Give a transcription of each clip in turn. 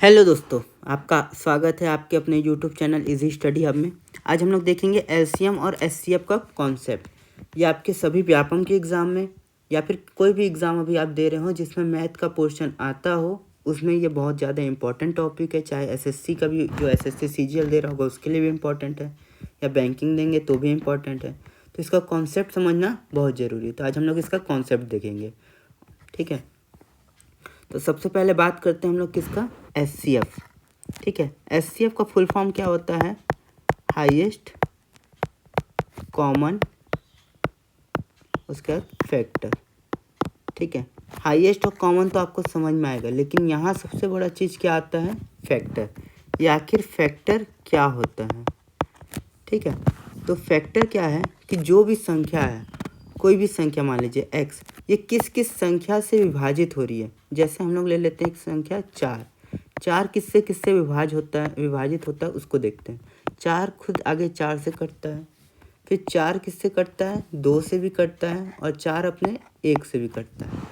Hello दोस्तों, आपका स्वागत है आपके अपने YouTube channel easy study hub में। आज हम लोग देखेंगे एलसीएम और एचसीएफ का कॉन्सेप्ट। ये आपके सभी व्यापम के एग्ज़ाम में या फिर कोई भी एग्ज़ाम अभी आप दे रहे हो जिसमें मैथ का पोर्शन आता हो, उसमें ये बहुत ज़्यादा इंपॉर्टेंट टॉपिक है। चाहे एसएससी का भी, जो एसएससी सीजीएल दे रहा होगा उसके लिए भी इम्पॉर्टेंट है, या बैंकिंग देंगे तो भी इम्पॉर्टेंट है। तो इसका कॉन्सेप्ट समझना बहुत ज़रूरी है। तो आज हम लोग इसका कॉन्सेप्ट देखेंगे, ठीक है। तो सबसे पहले बात करते हैं हम लोग किसका, एचसीएफ, ठीक है। एचसीएफ का फुल फॉर्म क्या होता है, हाईएस्ट कॉमन, उसके बाद फैक्टर, ठीक है। हाईएस्ट और कॉमन तो आपको समझ में आएगा, लेकिन यहाँ सबसे बड़ा चीज़ क्या आता है, फैक्टर। ये आखिर फैक्टर क्या होता है, ठीक है। तो फैक्टर क्या है कि जो भी संख्या है, कोई भी संख्या मान लीजिए x, ये किस किस संख्या से विभाजित हो रही है। जैसे हम लोग ले लेते हैं एक संख्या 4, 4 किससे किससे विभाजित होता है उसको देखते हैं। 4 खुद आगे 4 से कटता है, फिर 4 किससे कटता है, 2 से भी कटता है, और 4 अपने 1 से भी कटता है।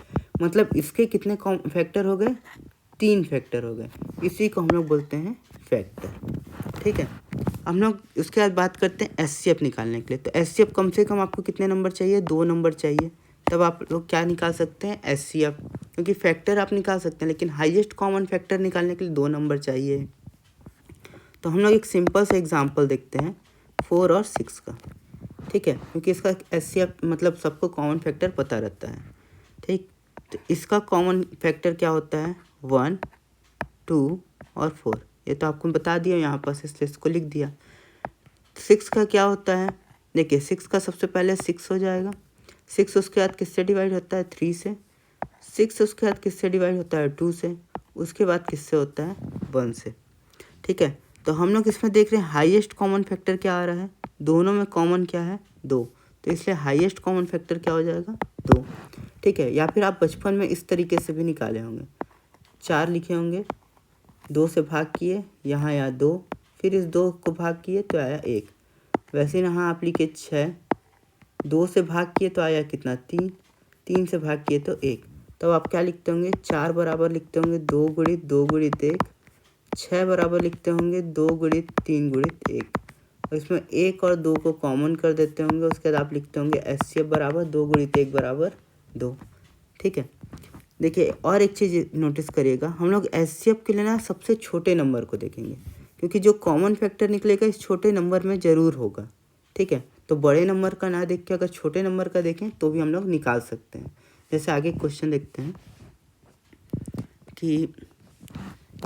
मतलब इसके कितने फैक्टर हो गए, 3 फैक्टर हो गए। इसी को हम लोग बोलते हैं फैक्टर, ठीक है। हम लोग उसके बाद बात करते हैं एचसीएफ निकालने के लिए। तो एचसीएफ कम से कम आपको कितने नंबर चाहिए, 2 नंबर चाहिए। तब आप लोग क्या निकाल सकते हैं, एचसीएफ, क्योंकि फैक्टर आप निकाल सकते हैं लेकिन हाईएस्ट कॉमन फैक्टर निकालने के लिए 2 नंबर चाहिए। तो हम लोग एक सिंपल सा एग्जांपल देखते हैं 4 और 6 का, ठीक है, क्योंकि इसका एचसीएफ मतलब सबको कॉमन फैक्टर पता रहता है, ठीक। तो इसका कॉमन फैक्टर क्या होता है, 1, 2 और 4। ये तो आपको बता दिया यहाँ पर, इसलिए इसको लिख दिया। 6 का क्या होता है, देखिए 6 का सबसे पहले 6 हो जाएगा। 6 उसके बाद किससे डिवाइड होता है, 3 से। 6 उसके बाद किससे डिवाइड होता है, 2 से। उसके बाद किससे होता है, 1 से, ठीक है। तो हम लोग इसमें देख रहे हैं हाईएस्ट कॉमन फैक्टर क्या आ रहा है, दोनों में कॉमन क्या है, 2। तो इसलिए हाईएस्ट कॉमन फैक्टर क्या हो जाएगा, 2, ठीक है। या फिर आप बचपन में इस तरीके से भी निकाले होंगे, 4 लिखे होंगे, 2 से भाग किए, यहाँ आया 2, फिर इस 2 को भाग किए तो आया 1। वैसे यहाँ आप लिखे 6, 2 से भाग किए तो आया कितना, 3, 3 से भाग किए तो 1। तो आप क्या लिखते होंगे, 4 बराबर लिखते होंगे 2 गुणित 2 गुणित 1, 6 बराबर लिखते होंगे 2 गुणित 3 गुणित 1, और इसमें 1 और 2 को कॉमन कर देते होंगे। उसके बाद आप लिखते होंगे एचसीएफ बराबर 2 गुणित 1 बराबर 2, ठीक है। देखिए और एक चीज़ नोटिस करिएगा, हम लोग एचसीएफ के लिए ना सबसे छोटे नंबर को देखेंगे, क्योंकि जो कॉमन फैक्टर निकलेगा इस छोटे नंबर में ज़रूर होगा, ठीक है। तो बड़े नंबर का ना देख के अगर छोटे नंबर का देखें तो भी हम लोग निकाल सकते हैं। जैसे आगे क्वेश्चन देखते हैं कि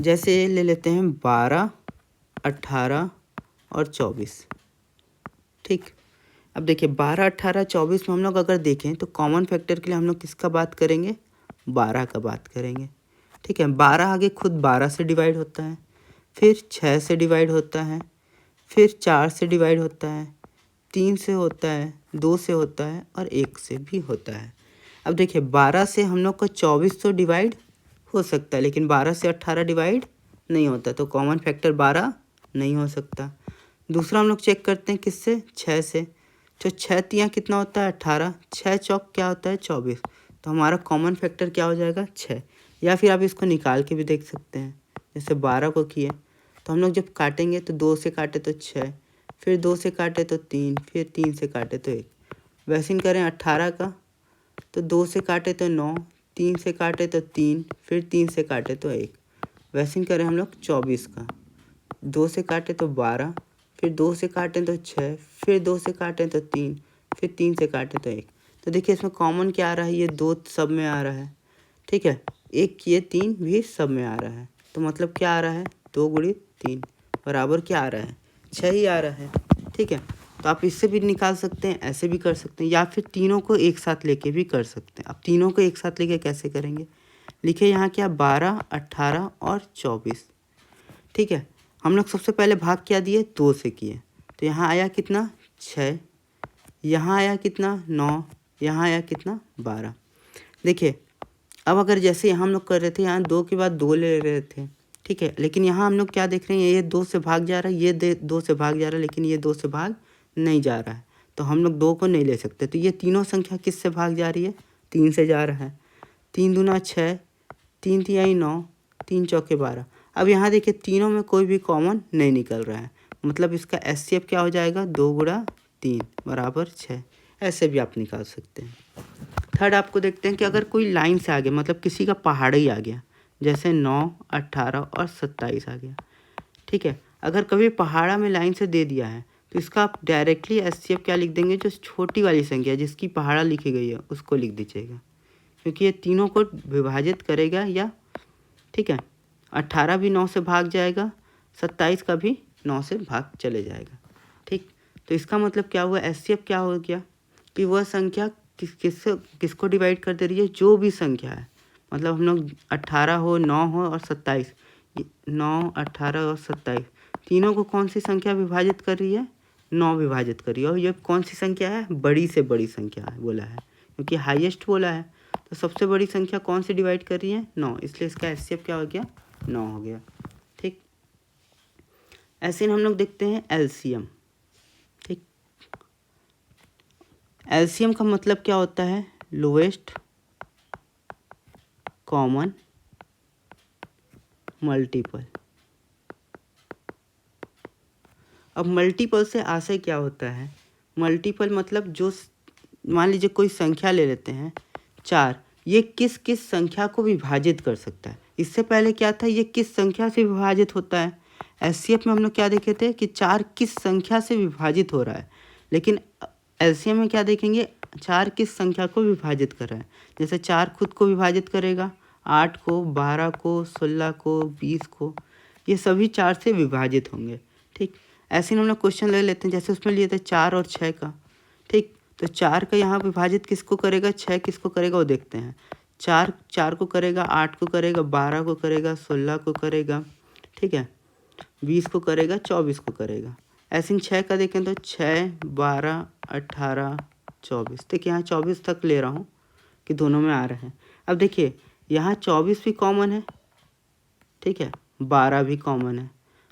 जैसे ले लेते हैं 12, 18 और 24, ठीक। अब देखिए 12, 18, 24 में हम लोग अगर देखें तो कॉमन फैक्टर के लिए हम लोग किसका बात करेंगे, 12 का बात करेंगे, ठीक है। 12 आगे खुद 12 से डिवाइड होता है, फिर 6 से डिवाइड होता है, फिर 4 से डिवाइड होता है, 3 से होता है, 2 से होता है और 1 से भी होता है। अब देखिए 12 से हम लोग का 24 तो डिवाइड हो सकता है, लेकिन 12 से 18 डिवाइड नहीं होता, तो कॉमन फैक्टर 12 नहीं हो सकता। दूसरा हम लोग चेक करते हैं किससे, 6 से। तो 6 तियाँ कितना होता है, 18, 6 चौक क्या होता है, 24। तो हमारा कॉमन फैक्टर क्या हो जाएगा, 6। या फिर आप इसको निकाल के भी देख सकते हैं, जैसे 12 को किए तो हम लोग जब काटेंगे तो 2 से काटे तो 6, फिर 2 से काटे तो 3, फिर 3 से काटे तो 1। वैसे ही करें 18 का, तो 2 से काटे तो 9, 3 से काटे तो 3, फिर 3 से काटे तो 1। वैसे ही करें हम लोग 24 का, 2 से काटे तो 12, फिर 2 से काटें तो 6, फिर 2 से काटें तो 3, फिर 3 से काटें तो 1। तो देखिए इसमें कॉमन क्या आ रहा है, ये 2 सब में आ रहा है, ठीक है। 1 ये 3 भी सब में आ रहा है, तो मतलब क्या आ रहा है, 2 गुणित 3 बराबर क्या आ रहा है, 6 ही आ रहा है, ठीक है। तो आप इससे भी निकाल सकते हैं, ऐसे भी कर सकते हैं, या फिर तीनों को एक साथ लेके भी कर सकते हैं। अब तीनों को एक साथ लेके कैसे करेंगे, लिखिए यहाँ क्या, 12, 18 और 24, ठीक है। हम लोग सबसे पहले भाग क्या दिए, 2 से किए, तो यहाँ आया कितना, 6, यहाँ आया कितना, 9, यहाँ आया कितना, 12। देखिए अब अगर जैसे यहाँ हम लोग कर रहे थे, यहाँ 2 के बाद 2 ले रहे थे, ठीक है, लेकिन यहाँ हम लोग क्या देख रहे हैं, ये 2 से भाग जा रहा है, ये 2 से भाग जा रहा है, लेकिन ये 2 से भाग नहीं जा रहा है, तो हम लोग 2 को नहीं ले सकते। तो ये तीनों संख्या किस से भाग जा रही है, 3 से जा रहा है। 3 दूना 6, 3 तिहाई 9, 3 चौके 12। अब यहाँ देखिए तीनों में कोई भी कॉमन नहीं निकल रहा है, मतलब इसका एचसीएफ क्या हो जाएगा, 2 गुणा 3 बराबर 6। ऐसे भी आप निकाल सकते हैं। थर्ड आपको देखते हैं कि अगर कोई लाइन से आ गया, मतलब किसी का पहाड़ ही आ गया, जैसे 9, 18 और 27 आ गया, ठीक है। अगर कभी पहाड़ा में लाइन से दे दिया है तो इसका आप डायरेक्टली एचसीएफ क्या लिख देंगे, जो छोटी वाली संख्या जिसकी पहाड़ा लिखी गई है उसको लिख दीजिएगा, क्योंकि ये तीनों को विभाजित करेगा या, ठीक है। 18 भी 9 से भाग जाएगा, 27 का भी 9 से भाग चले जाएगा, ठीक। तो इसका मतलब क्या हुआ, एचसीएफ क्या हो गया कि वह संख्या किसको डिवाइड कर दे रही है, जो भी संख्या है, मतलब हम लोग 18 हो, 9 हो और 27, 9, 18 और 27 तीनों को कौन सी संख्या विभाजित कर रही है, 9 विभाजित कर रही है। और ये कौन सी संख्या है, बड़ी से बड़ी संख्या है बोला है, क्योंकि हाईएस्ट बोला है, तो सबसे बड़ी संख्या कौन सी डिवाइड कर रही है, 9, इसलिए इसका एचसीएफ क्या हो गया, 9 हो गया, ठीक। ऐसे हम लोग देखते हैं एलसीएम, ठीक। एलसीएम का मतलब क्या होता है, लोएस्ट कॉमन मल्टीपल। अब मल्टीपल से आशय क्या होता है, मल्टीपल मतलब जो, मान लीजिए कोई संख्या ले लेते हैं 4, ये किस किस संख्या को विभाजित कर सकता है। इससे पहले क्या था, ये किस संख्या से विभाजित होता है, एचसीएफ में हम लोग क्या देखे थे कि 4 किस संख्या से विभाजित हो रहा है, लेकिन एलसीएम में क्या देखेंगे, 4 किस संख्या को विभाजित कर रहा है। जैसे 4 खुद को विभाजित करेगा, 8 को, 12 को, 16 को, 20 को, ये सभी 4 से विभाजित होंगे, ठीक। ऐसे हम लोग क्वेश्चन ले लेते हैं, जैसे उसमें लिए थे 4 और 6 का, ठीक। तो 4 का यहाँ विभाजित किसको करेगा, 6 किसको करेगा वो देखते हैं। 4 को करेगा, 8 को करेगा, 12 को करेगा, 16 को करेगा, ठीक है, 20 को करेगा, 24 को करेगा। ऐसे 6 का देखें तो 6, 12, 18, 24, देखिए यहाँ 24 तक ले रहा हूँ कि दोनों में आ रहे हैं। अब देखिए यहाँ 24 भी कॉमन है, ठीक है, 12 भी कॉमन है,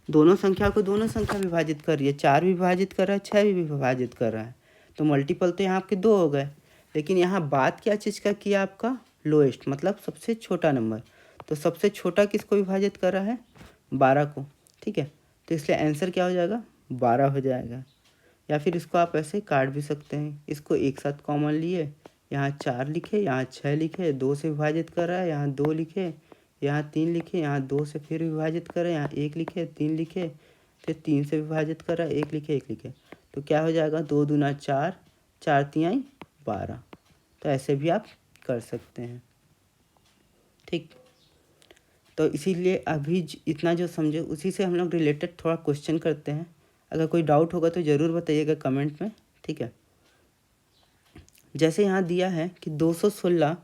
दोनों संख्या को दोनों संख्या विभाजित कर रही है, 4 भी विभाजित कर रहा है, 6 भी विभाजित कर रहा है, तो मल्टीपल तो यहाँ आपके 2 हो गए। लेकिन यहाँ बात क्या चीज़ का किया आपका, लोएस्ट मतलब सबसे छोटा नंबर, तो सबसे छोटा किसको विभाजित कर रहा है, 12 को, ठीक है। तो इसलिए आंसर क्या हो जाएगा, 12 हो जाएगा। या फिर इसको आप ऐसे काट भी सकते हैं, इसको एक साथ कॉमन लिए, यहाँ 4 लिखे, यहाँ 6 लिखे, 2 से विभाजित कर रहा है, यहाँ 2 लिखे, यहाँ 3 लिखे, यहाँ 2 से फिर विभाजित करें, यहाँ 1 लिखे, 3 लिखे, फिर 3 से विभाजित कर रहा है, 1 लिखे, 1 लिखे, तो क्या हो जाएगा, 2 दूना 4, 4 तिहाई 12। तो ऐसे भी आप कर सकते हैं, ठीक। तो इसीलिए अभी इतना जो समझे उसी से हम लोग रिलेटेड थोड़ा क्वेश्चन करते हैं। अगर कोई डाउट होगा तो ज़रूर बताइएगा कमेंट में, ठीक है। जैसे यहाँ दिया है कि 216,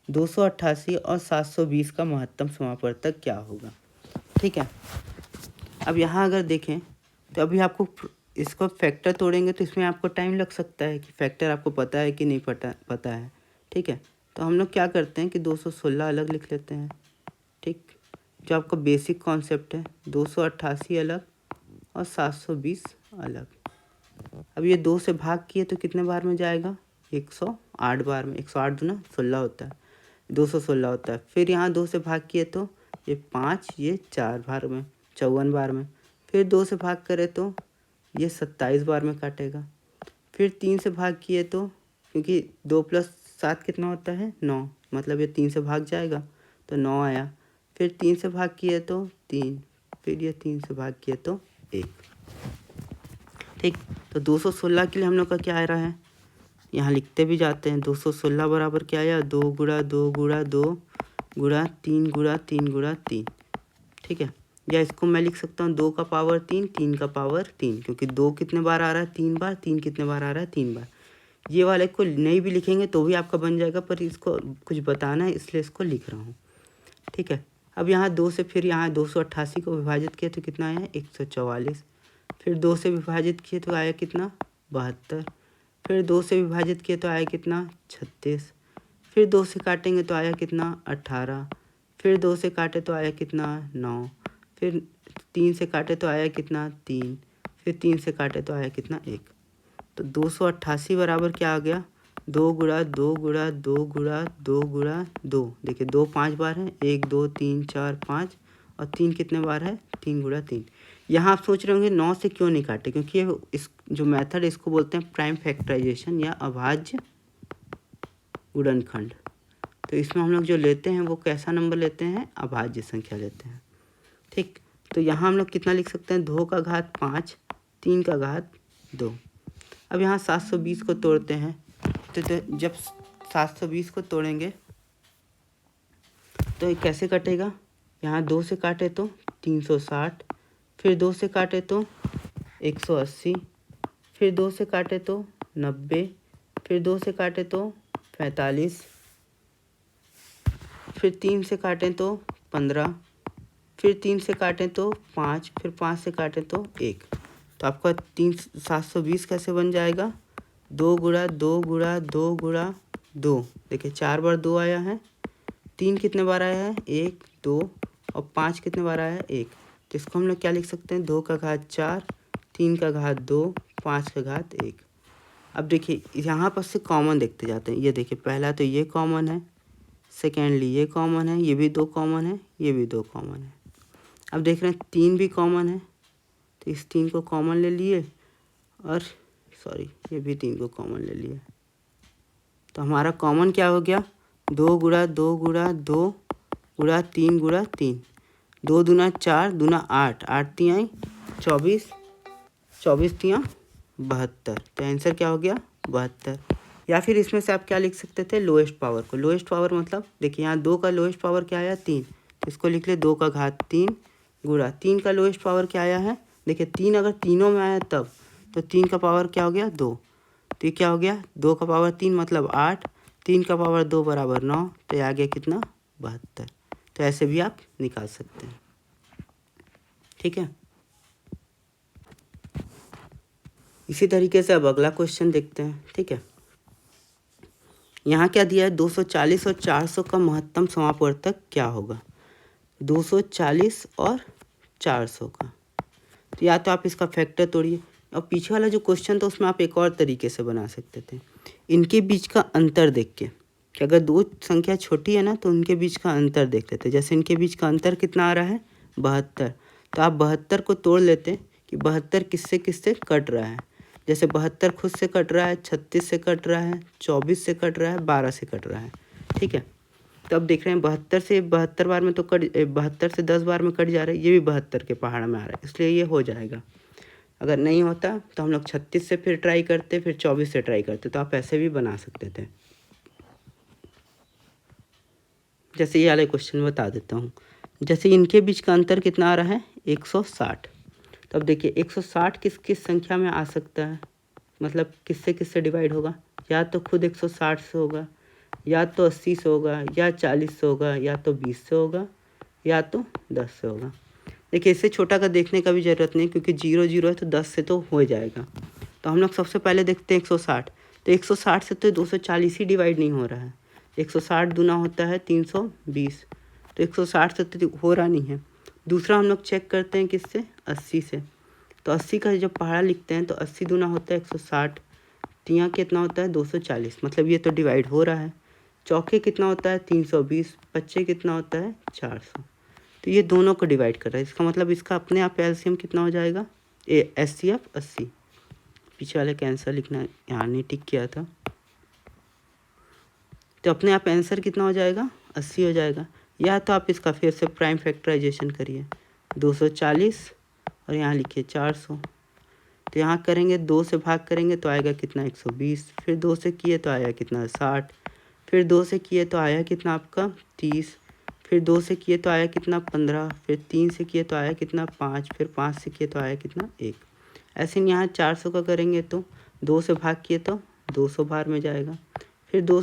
288 और 720 का महत्तम समापवर्तक क्या होगा, ठीक है। अब यहाँ अगर देखें तो अभी आपको इसको फैक्टर तोड़ेंगे तो इसमें आपको टाइम लग सकता है कि फैक्टर आपको पता है कि नहीं पता है, ठीक है। तो हम लोग क्या करते हैं कि 216 अलग लिख लेते हैं, ठीक, जो आपका बेसिक कॉन्सेप्ट है। 288 अलग और 720 अलग। अब ये 2 से भाग किए तो कितने बार में जाएगा, 108 बार में, 108 दूना 16 होता है, 216 होता है। फिर यहाँ 2 से भाग किए तो ये 5, ये 4 बार में, 54 बार में। फिर 2 से भाग करे तो ये 27 बार में काटेगा। फिर 3 से भाग किए तो, क्योंकि 2 + 7 कितना होता है, 9, मतलब ये 3 से भाग जाएगा तो 9 आया। फिर 3 से भाग किए तो 3, फिर ये 3 से भाग किए तो 1, ठीक। तो 216 के लिए हम लोग का क्या आ रहा है, यहाँ लिखते भी जाते हैं। 216 बराबर क्या आया, 2 गुणा 2 गुणा 2 गुणा 3 गुणा 3 गुणा 3, ठीक है। या इसको मैं लिख सकता हूँ 2 का पावर 3, 3 का पावर 3, क्योंकि 2 कितने बार आ रहा है, 3 बार, 3 कितने बार आ रहा है, 3 बार। ये वाले को नहीं भी लिखेंगे तो भी आपका बन जाएगा, पर इसको कुछ बताना है इसलिए इसको लिख रहा हूँ, ठीक है। अब यहाँ 2 से फिर यहाँ 288 को विभाजित किया तो कितना आया, 144। फिर 2 से विभाजित किए तो आया कितना, 72। फिर 2 से विभाजित किए तो आया कितना, 36। फिर 2 से काटेंगे तो आया कितना, 18। फिर 2 से काटे तो आया कितना, 9। फिर 3 से काटे तो आया कितना, 3। फिर 3 से काटे तो आया कितना, 1। तो 288 बराबर क्या आ गया, 2 गुणा 2 गुणा 2 गुणा 2 गुणा 2। देखिए 2 5 बार है, 1 2 3 4 5 और 3 कितने बार है, 3 गुणा 3। यहाँ आप सोच रहे होंगे 9 से क्यों नहीं काटे, क्योंकि ये इस जो मेथड है इसको बोलते हैं प्राइम फैक्टराइजेशन या अभाज्य गुणनखंड। तो इसमें हम लोग जो लेते हैं वो कैसा नंबर लेते हैं, अभाज्य संख्या लेते हैं। ठीक, तो यहाँ हम लोग कितना लिख सकते हैं, 2 का घात 5, 3 का घात 2। अब यहाँ 720 को तोड़ते हैं, तो जब 720 को तोड़ेंगे तो ये कैसे कटेगा, यहाँ 2 से काटे तो 360, फिर 2 से काटे तो 180, फिर 2 से काटे तो 90, फिर 2 से काटे तो 45, फिर 3 से काटें तो 15, फिर 3 से काटें तो 5, फिर 5 से काटें तो 1। तो आपका 720 कैसे बन जाएगा, 2 गुणा 2 गुणा 2 गुणा 2। देखिए 4 बार 2 आया है, 3 कितने बार आया है, 1 2, और 5 कितने बार आया है, 1। तो इसको हम लोग क्या लिख सकते हैं, 2 का घात 4, 3 का घात 2, 5 का घात 1। अब देखिए यहाँ पर से कॉमन देखते जाते हैं। ये देखिए पहला तो ये कॉमन है, सेकेंडली ये कॉमन है, ये भी 2 कॉमन है, ये भी 2 कॉमन है। अब देख रहे हैं 3 भी कॉमन है, तो इस 3 को कॉमन ले लिए, और सॉरी ये भी 3 को कॉमन ले लिए। तो हमारा कॉमन क्या हो गया, 2 गुणा 2 गुणा 2 गुणा 3 गुणा 3। 2 दूना 4, दूना 8, 8 तियाँ 24, 24 तियाँ 72। तो आंसर क्या हो गया, 72। या फिर इसमें से आप क्या लिख सकते थे, लोएस्ट पावर को। लोएस्ट पावर मतलब देखिए यहाँ 2 का लोएस्ट पावर क्या आया, 3। तो इसको लिख ले 2 का घात 3 गुणा 3 का लोएस्ट पावर क्या आया है, देखिए 3 अगर तीनों में आया तब, तो 3 का पावर क्या हो गया, 2। तो ये क्या हो गया, 2 का पावर 3 मतलब 8, 3 का पावर 2 बराबर 9। तो ये आ गया कितना, 72। तो ऐसे भी आप निकाल सकते हैं। ठीक है, इसी तरीके से अब अगला क्वेश्चन देखते हैं। ठीक है, यहाँ क्या दिया है, 240 और 400 का महत्तम समापवर्तक क्या होगा। 240 और 400 का, तो या तो आप इसका फैक्टर तोड़िए, और पीछे वाला जो क्वेश्चन था उसमें आप एक और तरीके से बना सकते थे, इनके बीच का अंतर देख के, कि अगर दो संख्या छोटी है ना तो उनके बीच का अंतर देख लेते। जैसे इनके बीच का अंतर कितना आ रहा है, 72। तो आप 72 को तोड़ लेते कि 72 किससे किससे कट रहा है। जैसे 72 खुद से कट रहा है, 36 से कट रहा है, 24 से कट रहा है, 12 से कट रहा है। ठीक है, तो अब देख रहे हैं 72 से 72 बार में तो 72 से 10 बार में कट जा रहा है, ये भी 72 के पहाड़ में आ रहा है, इसलिए ये हो जाएगा। अगर नहीं होता तो हम लोग 36 से फिर ट्राई करते, फिर 24 से ट्राई करते। तो आप ऐसे भी बना सकते थे। जैसे ये वाले क्वेश्चन बता देता हूँ। जैसे इनके बीच का अंतर कितना आ रहा है, 160। तो अब देखिए 160 किस किस संख्या में आ सकता है, मतलब किससे किससे डिवाइड होगा, या तो खुद 160 से होगा, या तो 80 से होगा, या 40 से होगा, या तो 20 से होगा, या तो 10 से होगा। देखिए इससे छोटा का देखने का भी ज़रूरत नहीं, क्योंकि 0 0 है तो 10 से तो हो जाएगा। तो हम लोग सबसे पहले देखते हैं 160। तो 160 से तो 240 ही डिवाइड नहीं हो रहा है। 160 दूना होता है 320, तो 160 से तो हो रहा नहीं है। दूसरा हम लोग चेक करते हैं किससे, 80 से। तो 80 का जब पहाड़ा लिखते हैं तो 80 दूना होता है 160, तियाँ कितना होता है 240, मतलब ये तो डिवाइड हो रहा है। चौके कितना होता है 320, पच्चे कितना होता है 400। तो ये दोनों को डिवाइड कर रहा है, इसका मतलब इसका अपने आप एलसीएम कितना हो जाएगा, एचसीएफ 80। पीछे वाले का आंसर लिखना यहाँ नहीं टिक किया था, तो अपने आप आंसर कितना हो जाएगा, 80 हो जाएगा। या तो आप इसका फिर से प्राइम फैक्टराइजेशन करिए, 240 और यहाँ लिखिए 400। तो यहाँ करेंगे 2 से भाग करेंगे तो आएगा कितना 120, फिर 2 से किए तो आया कितना 60, फिर 2 से किए तो आया कितना आपका 30, फिर 2 से किए तो आया कितना 15, फिर 3 से किए तो आया कितना 5, फिर 5 से किए तो आया कितना 1। ऐसे यहाँ 400 का करेंगे तो 2 से भाग किए तो 200 बार में जाएगा, फिर 2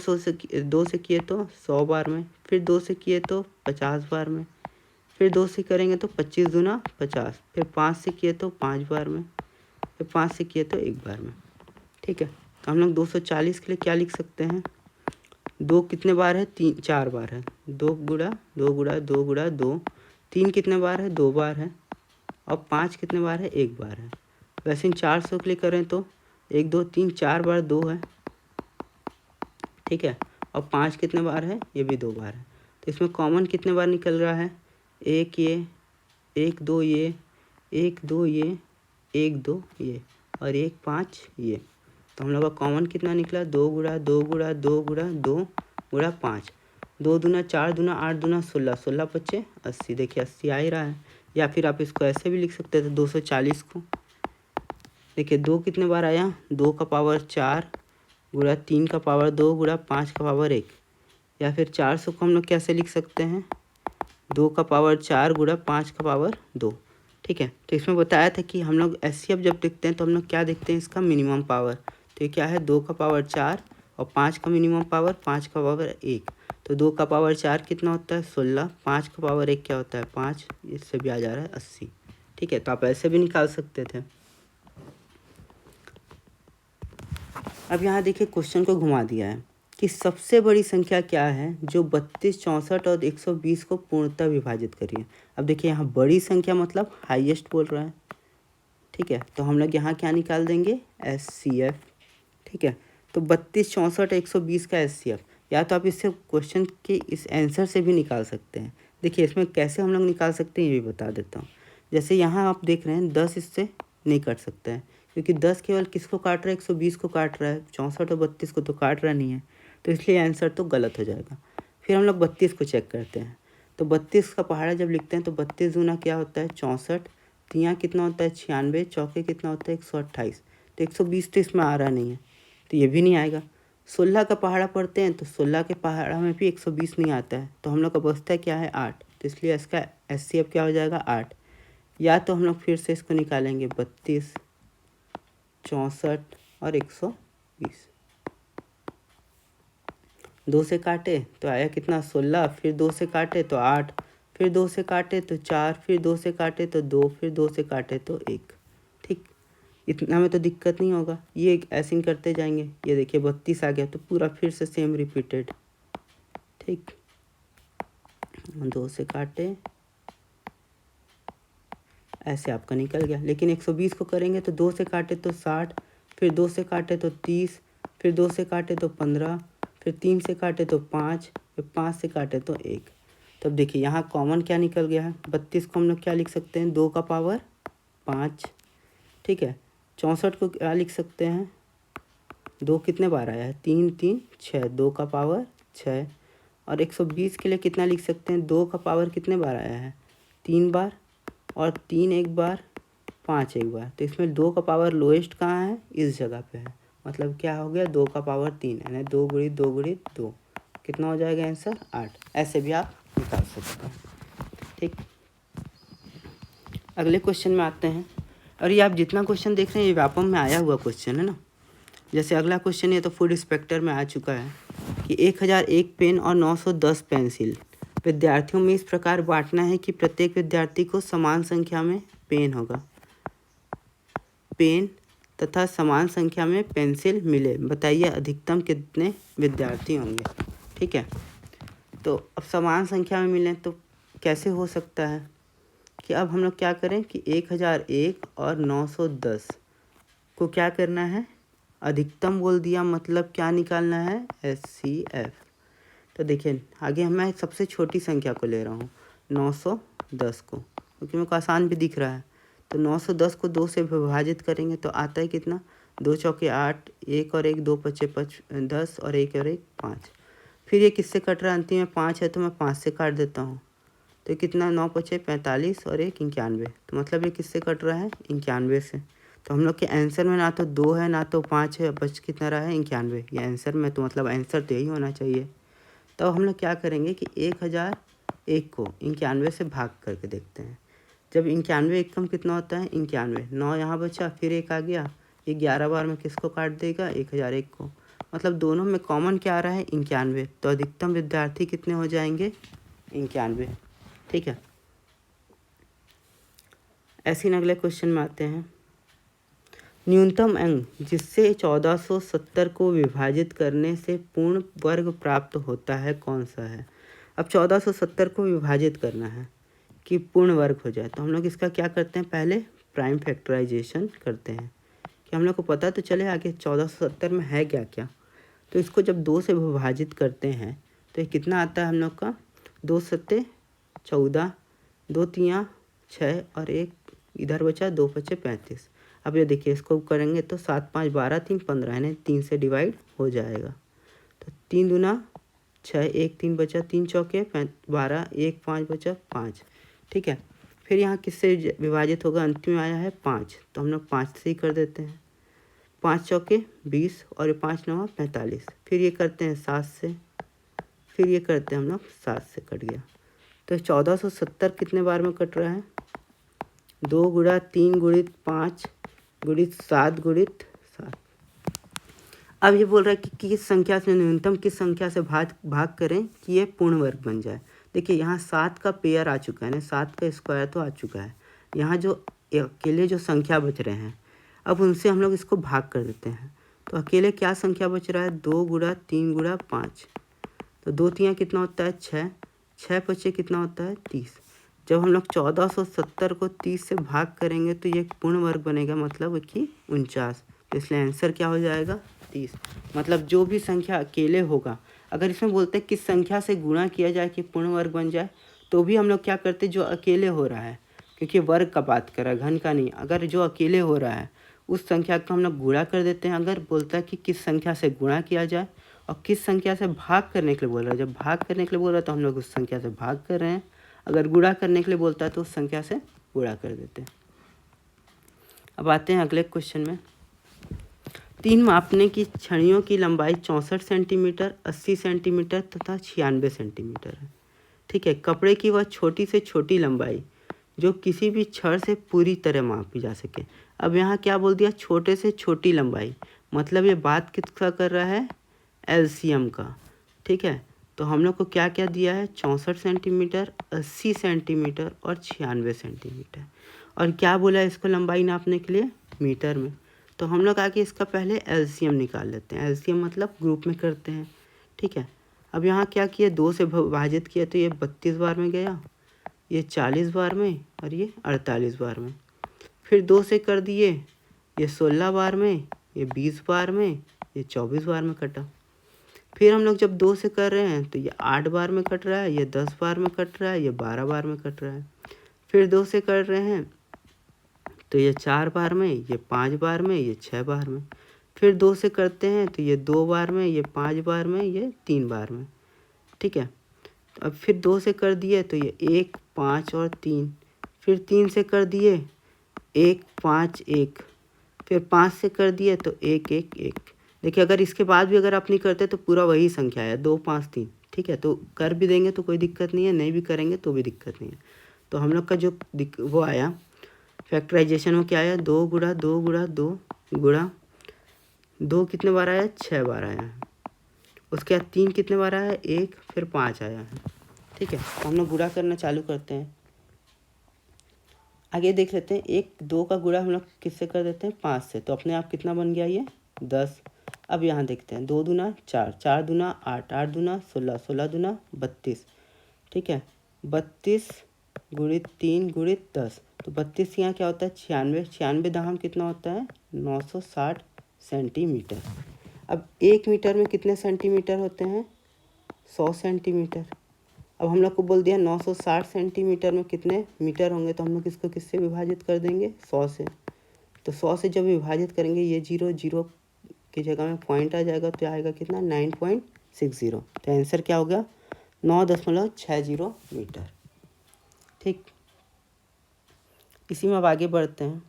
से किए तो 100 बार में, फिर 2 से किए तो 50 बार में, फिर 2 से करेंगे तो 25 दूना 50, फिर 5 से किए तो 5 बार में, फिर 5 से किए तो 1 बार में। ठीक है, तो हम लोग 240 के लिए क्या लिख सकते हैं, 2 कितने बार है, 4 बार है, 2 गुणा 2 गुणा 2 गुणा 2, 3 कितने बार है, 2 बार है, और 5 कितने बार है, 1 बार है। वैसे इन 400 के लिए करें तो 1 2 3 4 बार 2 है। ठीक है, और 5 कितने बार है, ये भी 2 बार है। तो इसमें कॉमन कितने बार निकल रहा है, एक ये 1 2 ये, 1 2 ये, 1 2 ये और 1 5 ये। तो हम लोग का कॉमन कितना निकला? 2 गुणा 2 गुणा 2 गुणा 2 गुणा 5। 2 दूना 4 दूना 8 दूना 16, 16 पच्चे 80। देखिए 80 आ ही रहा है। या फिर आप इसको ऐसे भी लिख सकते थे 240 को। देखिए 2 कितने बार आया? 2 का पावर 4 गुणा 3 का पावर 2 गुणा 5 का पावर 1। या फिर 400 को हम लोग कैसे लिख सकते हैं? 2 का पावर 4 गुणा 5 का पावर 2। ठीक है, तो इसमें बताया था कि हम लोग एचसीएफ जब देखते हैं तो हम लोग क्या देखते हैं? इसका मिनिमम पावर। तो ये क्या है? 2 का पावर 4 और 5 का मिनिमम पावर 5 का पावर 1। तो 2 का पावर 4 कितना होता है? 16। 5 का पावर 1 क्या होता है? 5। इससे भी आ जा रहा है 80। ठीक है, तो आप ऐसे भी निकाल सकते थे। अब यहाँ देखिए क्वेश्चन को घुमा दिया है कि सबसे बड़ी संख्या क्या है जो 32, 64 और 120 को पूर्णतः विभाजित करी है। अब देखिए यहाँ बड़ी संख्या मतलब हाईएस्ट बोल रहा है। ठीक है, तो हम लोग यहाँ क्या निकाल देंगे? एचसीएफ। ठीक है, तो 32, 64, 120 का एचसीएफ या तो आप इससे क्वेश्चन के इस आंसर से भी निकाल सकते हैं। देखिए इसमें कैसे हम लोग निकाल सकते हैं ये भी बता देता हूँ। जैसे यहाँ आप देख रहे हैं 10 इससे नहीं कट सकता है क्योंकि 10 केवल किसको काट रहा है? 120 को काट रहा है। 64 और 32 को तो काट रहा नहीं है, तो इसलिए आंसर तो गलत हो जाएगा। फिर हम लोग 32 को चेक करते हैं। तो 32 का पहाड़ा जब लिखते हैं तो 32 दूना क्या होता है? 64। तियाँ कितना होता है? 96। चौके कितना होता है? 128। तो 120 तो इसमें आ रहा नहीं है, तो ये भी नहीं आएगा। 16 का पहाड़ा पढ़ते हैं तो 16 के पहाड़ा में भी 120 नहीं आता है, तो हम लोग का बचता क्या है? 8। तो इसलिए इसका एचसीएफ क्या हो जाएगा? 8। या तो हम लोग फिर से इसको निकालेंगे 32, 64 और 120। 2 से काटे तो आया कितना? 16। फिर 2 से काटे तो 8। फिर 2 से काटे तो 4। फिर 2 से काटे तो 2। फिर 2 से काटे तो 1। ठीक, इतना में तो दिक्कत नहीं होगा। ये ऐसे ही करते जाएंगे। ये देखिए 32 आ गया तो पूरा फिर से सेम रिपीटेड। ठीक, 2 से काटे ऐसे आपका निकल गया। लेकिन 120 को करेंगे तो 2 से काटे तो 60। फिर 2 से काटे तो 30। फिर 2 से काटे तो 15। फिर 3 से काटे तो 5। फिर 5 से काटे तो 1। तब देखिए यहाँ कॉमन क्या निकल गया है? 32 को हम लोग क्या लिख सकते हैं? 2 का पावर 5। ठीक है, 64 को क्या लिख सकते हैं? 2 कितने बार आया है? 3 3 6। 2 का पावर 6। और 120 के लिए कितना लिख सकते हैं? 2 का पावर कितने बार आया है? 3 बार। और 3 एक बार, 5 एक बार। तो इसमें 2 का पावर लोएस्ट कहाँ है? इस जगह पे है। मतलब क्या हो गया? 2 का पावर 3 यानी 2 गुणित 2 गुणित 2। कितना हो जाएगा आंसर? 8। ऐसे भी आप निकाल सकते हैं। ठीक, अगले क्वेश्चन में आते हैं। और ये आप जितना क्वेश्चन देख रहे हैं ये व्यापम में आया हुआ क्वेश्चन है ना। जैसे अगला क्वेश्चन ये तो फूड इंस्पेक्टर में आ चुका है कि 1001 पेन और 910 पेंसिल विद्यार्थियों में इस प्रकार बांटना है कि प्रत्येक विद्यार्थी को समान संख्या में पेन होगा, पेन तथा समान संख्या में पेंसिल मिले। बताइए अधिकतम कितने विद्यार्थी होंगे? ठीक है, तो अब समान संख्या में मिले तो कैसे हो सकता है कि अब हम लोग क्या करें कि 1001 और 910 को क्या करना है? अधिकतम बोल दिया, मतलब क्या निकालना है? एचसीएफ। तो देखिए आगे मैं सबसे छोटी संख्या को ले रहा हूँ 910 को, क्योंकि मेरे को आसान भी दिख रहा है। तो 910 को 2 से विभाजित करेंगे तो आता है कितना? 2 चौके 8, 1 और 1, 2 पच्चे 10 और 1 और 1 5। फिर ये किससे कट रहा है? अंतिम में 5 है तो मैं 5 से काट देता हूँ। तो कितना? 9 पच्चे 45 और 1 91। तो मतलब ये किससे कट रहा है? 91 से। तो हम लोग के आंसर में ना तो 2 है ना तो 5 है, बच कितना रहा है? 91। ये आंसर में तो मतलब आंसर तो यही होना चाहिए। तो हम लोग क्या करेंगे कि 1001 को 91 से भाग करके देखते हैं। जब 91 एक कम कितना होता है? 91। 9 यहाँ बचा, फिर 1 आ गया। ये 11 बार में किसको काट देगा? 1001 को। मतलब दोनों में कॉमन क्या आ रहा है? 91। तो अधिकतम विद्यार्थी कितने हो जाएंगे? 91। ठीक है, ऐसे ही अगले क्वेश्चन में आते हैं। न्यूनतम अंक जिससे 1470 को विभाजित करने से पूर्ण वर्ग प्राप्त होता है कौन सा है? अब 1470 को विभाजित करना है कि पूर्ण वर्ग हो जाए, तो हम लोग इसका क्या करते हैं? पहले प्राइम फैक्टराइजेशन करते हैं कि हम लोग को पता तो चले आगे 1470 में है क्या क्या। तो इसको जब 2 से विभाजित करते हैं तो ये कितना आता है हम लोग का? 2 सत्ते 14, 2 तियाँ 6 और 1 इधर बचा, 2 बचे 35। अब ये देखिए इसको करेंगे तो 7 5 12 3 15 यानी 3 से डिवाइड हो जाएगा। तो 3 दूना 6, 1 3 बचा, 3 चौके 12, 1 5 बचा 5। ठीक है, फिर यहाँ किससे विभाजित होगा, अंतिम में आया है 5, तो हम लोग 5 से ही कर देते हैं। 5 चौके 20 और 5 9 45। फिर ये करते हैं 7 से, फिर ये करते हैं हम लोग 7 से, कट गया। तो 1470 कितने बार में कट रहा है, 2 गुणा 3 गुणित 5 गुणित 7 गुणित 7। अब ये बोल रहा है कि किस संख्या से न्यूनतम किस संख्या से भाग करें कि ये पूर्ण वर्ग बन जाए। देखिए यहाँ 7 का पेयर आ चुका है ना, 7 का स्क्वायर तो आ चुका है। यहाँ जो अकेले जो संख्या बच रहे हैं, अब उनसे हम लोग इसको भाग कर देते हैं। तो अकेले क्या संख्या बच रहा है, 2 गुणा 3 गुणा 5। तो 2 3 कितना होता है 6, 6 बचे कितना होता है 30। जब हम लोग 1470 को 30 से भाग करेंगे तो ये पूर्ण वर्ग बनेगा, मतलब कि 49। तो इसलिए आंसर क्या हो जाएगा 30। मतलब जो भी संख्या अकेले होगा, अगर इसमें बोलते हैं किस संख्या से गुणा किया जाए कि पूर्ण वर्ग बन जाए, तो भी हम लोग क्या करते जो अकेले हो रहा है, क्योंकि वर्ग का बात कर रहा है, घन का नहीं। अगर जो अकेले हो रहा है उस संख्या को हम लोग गुणा कर देते हैं। अगर बोलता है कि किस संख्या से गुणा किया जाए और किस संख्या से भाग करने के लिए बोल रहा है, जब भाग करने के लिए बोल रहा है तो हम लोग उस संख्या से भाग कर रहे हैं। अगर गुणा करने के लिए बोलता है तो उस संख्या से गुणा कर देते हैं। अब आते हैं अगले क्वेश्चन में। 3 मापने की छड़ियों की लंबाई 64 सेंटीमीटर, 80 सेंटीमीटर तथा 96 सेंटीमीटर है। ठीक है, कपड़े की वह छोटी से छोटी लंबाई जो किसी भी छड़ से पूरी तरह मापी जा सके। अब यहाँ क्या बोल दिया, छोटे से छोटी लंबाई, मतलब ये बात किसका कर रहा है, एलसीएम का। ठीक है, तो हम लोग को क्या क्या दिया है, 64 सेंटीमीटर, 80 सेंटीमीटर और 96 सेंटीमीटर। और क्या बोला है इसको लंबाई नापने के लिए, मीटर में। तो हम लोग आगे इसका पहले एलसीएम निकाल लेते हैं। एलसीएम मतलब ग्रुप में करते हैं। ठीक है, अब यहाँ क्या किया, 2 से विभाजित किया तो ये 32 बार में गया, ये 40 बार में और ये 48 बार में। फिर 2 से कर दिए, ये 16 बार में, ये 20 बार में, ये 24 बार में कटा। फिर हम लोग जब 2 से कर रहे हैं तो ये 8 बार में कट रहा है, ये 10 बार में कट रहा है, ये 12 बार में कट रहा है। फिर 2 से कर रहे हैं तो ये 4 बार में, ये 5 बार में, ये 6 बार में। फिर 2 से करते हैं तो ये 2 बार में, ये 5 बार में, ये 3 बार में। ठीक है, अब फिर 2 से कर दिए तो ये 1 5 और 3। फिर 3 से कर दिए 1 5 1। फिर 5 से कर दिए तो 1 1 1। देखिए अगर इसके बाद भी अगर आप नहीं करते तो पूरा वही संख्या है, 2 5 3। ठीक है, तो कर भी देंगे तो कोई दिक्कत नहीं है, नहीं भी करेंगे तो भी दिक्कत नहीं है। तो हम लोग का जो वो आया फैक्टराइजेशन में क्या आया, 2 गुणा 2 गुणा 2 गुणा 2 कितने बार आया, 6 बार आया है। उसके बाद 3 कितने बार आया है, 1, फिर 5 आया है। ठीक है, तो हम लोग गुणा करना चालू करते हैं। आगे देख लेते हैं, 1 2 का गुणा हम लोग किससे कर देते हैं, 5 से। तो अपने आप कितना बन गया, ये 10। अब यहाँ देखते हैं, 2 दूना 4, 4 दूना 8, 8 दूना 16, 16 दूना 32। ठीक है, 32 गुणित 3 गुणित 10। तो 32 यहाँ क्या होता है, 96। 96 दाम कितना होता है, 960 सेंटीमीटर। अब 1 मीटर में कितने सेंटीमीटर होते हैं, 100 सेंटीमीटर। अब हम लोग को बोल दिया 960 सेंटीमीटर में कितने मीटर होंगे, तो हम लोग इसको किससे विभाजित कर देंगे, 100 से। तो 100 से जब विभाजित करेंगे, ये 0 0 की जगह में पॉइंट आ जाएगा, तो आएगा कितना, 9.60। तो आंसर क्या होगा, 9.60 मीटर। ठीक, इसी में अब आगे बढ़ते हैं।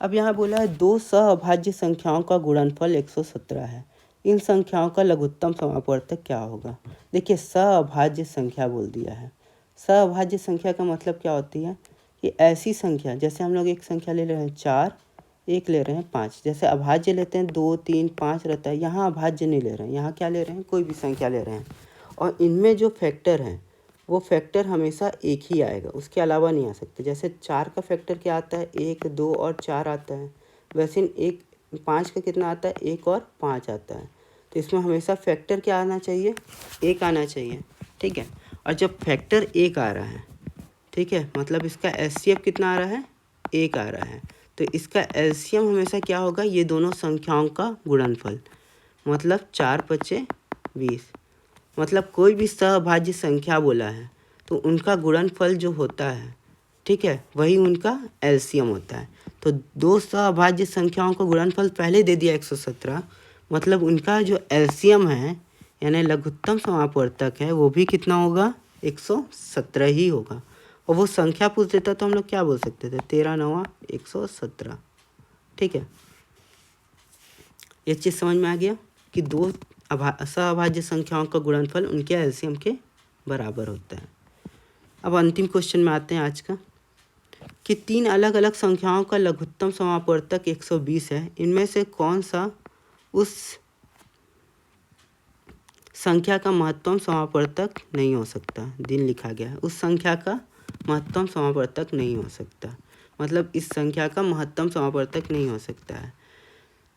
अब यहाँ बोला है 2 सहअभाज्य संख्याओं का गुणनफल 117 है, इन संख्याओं का लघुत्तम समापवर्तक क्या होगा। देखिए सहअभाज्य संख्या बोल दिया है। सहअभाज्य संख्या का मतलब क्या होती है कि ऐसी संख्या, जैसे हम लोग एक संख्या ले रहे हैं 4, एक ले रहे हैं 5। जैसे अभाज्य लेते हैं 2 3 5 रहता है, यहाँ अभाज्य नहीं ले रहे हैं, यहाँ क्या ले रहे हैं, कोई भी संख्या ले रहे हैं। और इनमें जो फैक्टर हैं वो फैक्टर हमेशा एक ही आएगा, उसके अलावा नहीं आ सकते। जैसे 4 का फैक्टर क्या आता है, 1 2 और 4 आता है, वैसे 5 का कितना आता है, 1 और 5 आता है। तो इसमें हमेशा फैक्टर क्या आना चाहिए, 1 आना चाहिए। ठीक है, और जब फैक्टर 1 आ रहा है, ठीक है, मतलब इसका एचसीएफ कितना आ रहा है, 1 आ रहा है, तो इसका एलसीएम हमेशा क्या होगा, ये दोनों संख्याओं का गुणनफल, मतलब 4 5 20। मतलब कोई भी सहभाज्य संख्या बोला है तो उनका गुणनफल जो होता है, ठीक है, वही उनका एलसीएम होता है। तो दो अभाज्य संख्याओं का गुणनफल पहले दे दिया 117, मतलब उनका जो एलसीएम है यानी लघुत्तम समापवर्तक है वो भी कितना होगा, 117 ही होगा। और वो संख्या पूछ देता तो हम लोग क्या बोल सकते थे, 13 9 117। ठीक है, ये चीज़ समझ में आ गया कि दो अभाज्य संख्याओं का गुणनफल उनके एलसीएम के बराबर होता है। अब अंतिम क्वेश्चन में आते हैं आज का, कि तीन अलग अलग संख्याओं का लघुत्तम समापवर्तक 120 है, इनमें से कौन सा उस संख्या का महत्तम समापवर्तक नहीं हो सकता। दिन लिखा गया है, उस संख्या का महत्तम समापवर्तक नहीं हो सकता, मतलब इस संख्या का महत्तम समापवर्तक नहीं हो सकता है।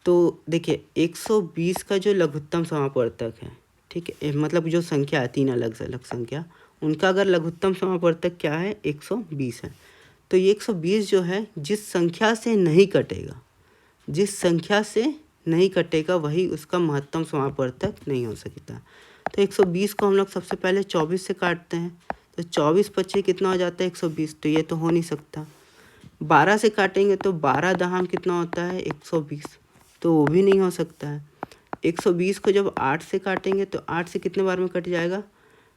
तो देखिए 120 का जो लघुत्तम समापवर्तक है, ठीक है, मतलब जो संख्या है तीन अलग अलग संख्या, उनका अगर लघुत्तम समापवर्तक क्या है, 120 है। तो ये 120 जो है जिस संख्या से नहीं कटेगा, जिस संख्या से नहीं कटेगा वही उसका महत्तम समापवर्तक नहीं हो सकता। तो 120 को हम लोग सबसे पहले 24 से काटते हैं, तो 24 पच्चीस कितना हो जाता है, 120। तो ये तो हो नहीं सकता। 12 से काटेंगे तो 12 दहाम कितना होता है, 120, तो वो भी नहीं हो सकता है। 120 को जब 8 से काटेंगे तो 8 से कितने बार में कट जाएगा,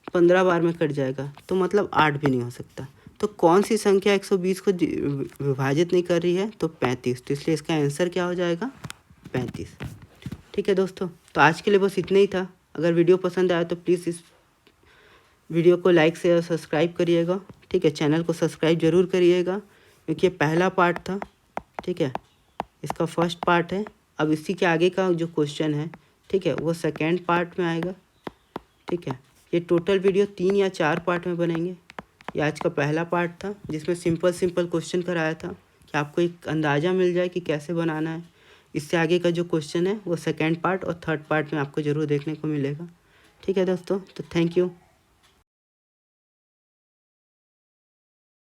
15 बार में कट जाएगा, तो मतलब 8 भी नहीं हो सकता। तो कौन सी संख्या 120 को विभाजित नहीं कर रही है, तो 35। तो इसलिए इसका आंसर क्या हो जाएगा, 35। ठीक है दोस्तों, तो आज के लिए बस इतना ही था। अगर वीडियो पसंद आया तो प्लीज़ इस वीडियो को लाइक से सब्सक्राइब करिएगा। ठीक है, चैनल को सब्सक्राइब ज़रूर करिएगा, क्योंकि ये पहला पार्ट था। ठीक है, इसका फर्स्ट पार्ट है। अब इसी के आगे का जो क्वेश्चन है, ठीक है, वो सेकेंड पार्ट में आएगा। ठीक है, ये टोटल वीडियो 3 या 4 पार्ट में बनेंगे। ये आज का पहला पार्ट था जिसमें सिंपल क्वेश्चन कराया था कि आपको एक अंदाज़ा मिल जाए कि कैसे बनाना है। इससे आगे का जो क्वेश्चन है वो सेकेंड पार्ट और थर्ड पार्ट में आपको ज़रूर देखने को मिलेगा। ठीक है दोस्तों, तो थैंक यू।